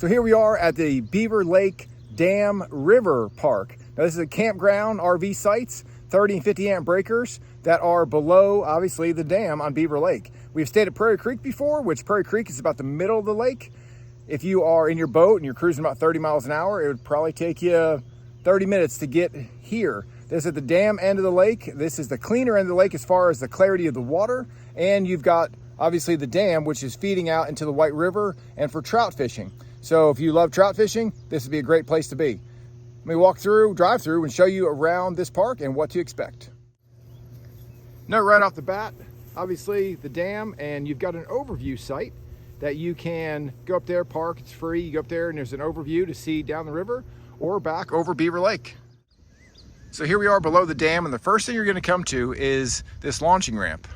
So here we are at the Beaver Lake Dam River Park. Now this is a campground RV sites, 30 and 50 amp breakers that are below, obviously, the dam on Beaver Lake. We've stayed at Prairie Creek before, which Prairie Creek is about the middle of the lake. If you are in your boat and you're cruising about 30 miles an hour, it would probably take you 30 minutes to get here. This is at the dam end of the lake. This is the cleaner end of the lake as far as the clarity of the water. And you've got, obviously, the dam, which is feeding out into the White River and for trout fishing. So if you love trout fishing, this would be a great place to be. Let me drive through and show you around this park and what to expect. Note right off the bat, obviously the dam, and you've got an overview site that you can go up there, park, it's free. You go up there and there's an overview to see down the river or back over Beaver Lake. So here we are below the dam, and the first thing you're gonna come to is this launching ramp.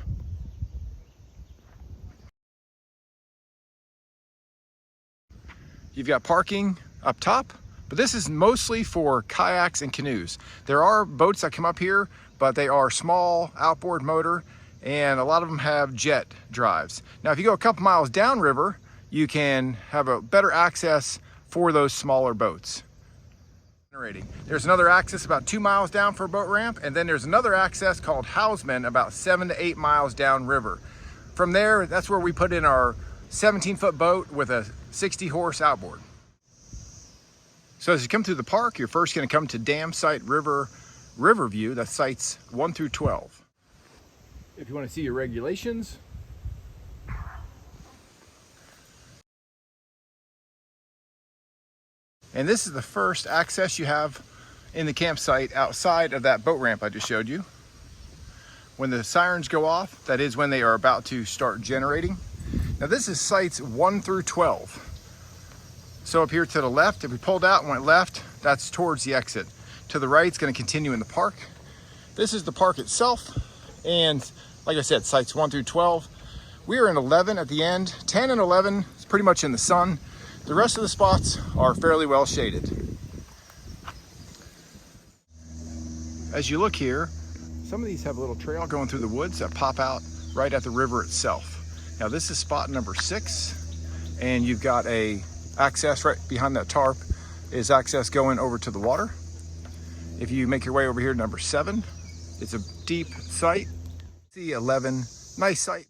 You've got parking up top, but this is mostly for kayaks and canoes. There are boats that come up here, but they are small outboard motor, and a lot of them have jet drives. Now, if you go a couple miles downriver, you can have a better access for those smaller boats. There's another access about 2 miles down for a boat ramp, and then there's another access called Houseman about 7 to 8 miles downriver. From there, that's where we put in our 17-foot boat with a 60-horse outboard. So as you come through the park, you're first going to come to dam site Riverview. That's sites 1 through 12. If you want to see your regulations, and this is the first access you have in the campsite outside of that boat ramp I just showed you. When the sirens go off, that is when they are about to start generating. Now this is sites 1 through 12. So up here to the left, if we pulled out and went left, that's towards the exit. To the right, it's going to continue in the park. This is the park itself. And like I said, sites 1 through 12. We are in 11 at the end. 10 and 11 is pretty much in the sun. The rest of the spots are fairly well shaded. As you look here, some of these have a little trail going through the woods that pop out right at the river itself. Now this is spot number 6, and you've got a access right behind that tarp is access going over to the water. If you make your way over here to number 7, it's a deep site. See 11, nice site.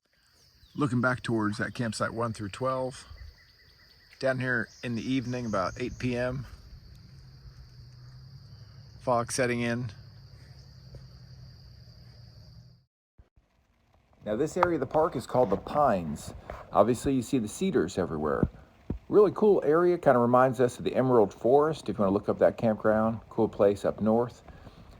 Looking back towards that campsite 1 through 12. Down here in the evening, about 8 p.m. Fog setting in. Now this area of the park is called the Pines. Obviously you see the cedars everywhere. Really cool area, kind of reminds us of the Emerald Forest if you want to look up that campground. Cool place up north.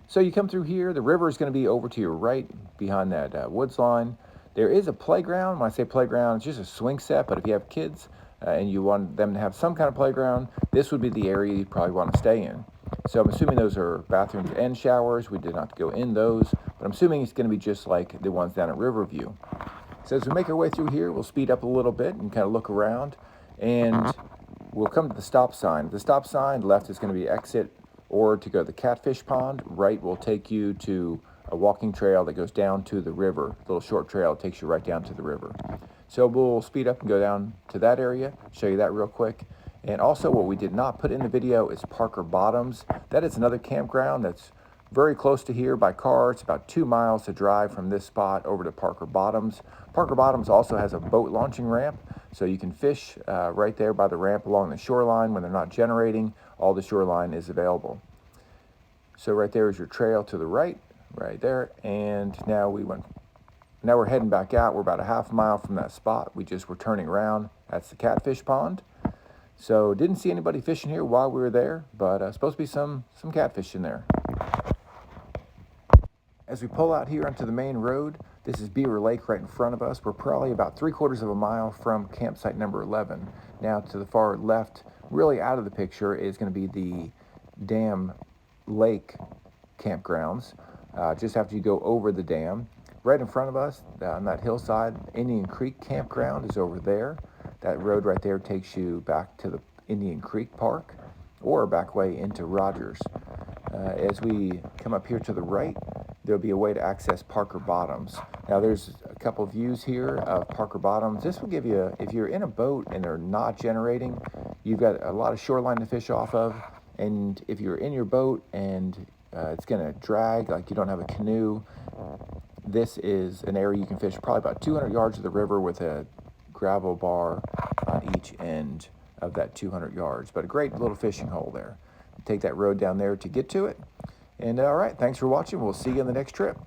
So you come through here, the river is going to be over to your right behind that woods line. There is a playground. When I say playground, it's just a swing set, but if you have kids and you want them to have some kind of playground, this would be the area you probably want to stay in. So I'm assuming those are bathrooms and showers. We did not go in those, but I'm assuming it's going to be just like the ones down at Riverview. So as we make our way through here, we'll speed up a little bit and kind of look around, and we'll come to the stop sign. The stop sign left is going to be exit, or to go to the Catfish pond. Right will take you to a walking trail that goes down to the river. A little short trail takes you right down to the river. So we'll speed up and go down to that area, show you that real quick. And also what we did not put in the video is Parker Bottoms. That is another campground that's very close to here by car. It's about 2 miles to drive from this spot over to Parker Bottoms. Parker Bottoms also has a boat launching ramp, so you can fish right there by the ramp along the shoreline. When they're not generating, all the shoreline is available. So right there is your trail to the right there. And now we're heading back out. We're about a half mile from that spot. We just were turning around. That's the Catfish pond. So didn't see anybody fishing here while we were there, but supposed to be some catfish in there. As we pull out here onto the main road, this is Beaver Lake right in front of us. We're probably about 3/4 of a mile from campsite number 11. Now to the far left, really out of the picture, is going to be the Dam Lake campgrounds. Just after you go over the dam. Right in front of us, on that hillside, Indian Creek campground is over there. That road right there takes you back to the Indian Creek Park or back way into Rogers. As we come up here to the right, there'll be a way to access Parker Bottoms. Now there's a couple views here of Parker Bottoms. This will give you, if you're in a boat and they're not generating, you've got a lot of shoreline to fish off of. And if you're in your boat and it's gonna drag, like you don't have a canoe, this is an area you can fish probably about 200 yards of the river with a gravel bar on each end of that 200 yards. But a great little fishing hole there. Take that road down there to get to it. And all right, thanks for watching. We'll see you on the next trip.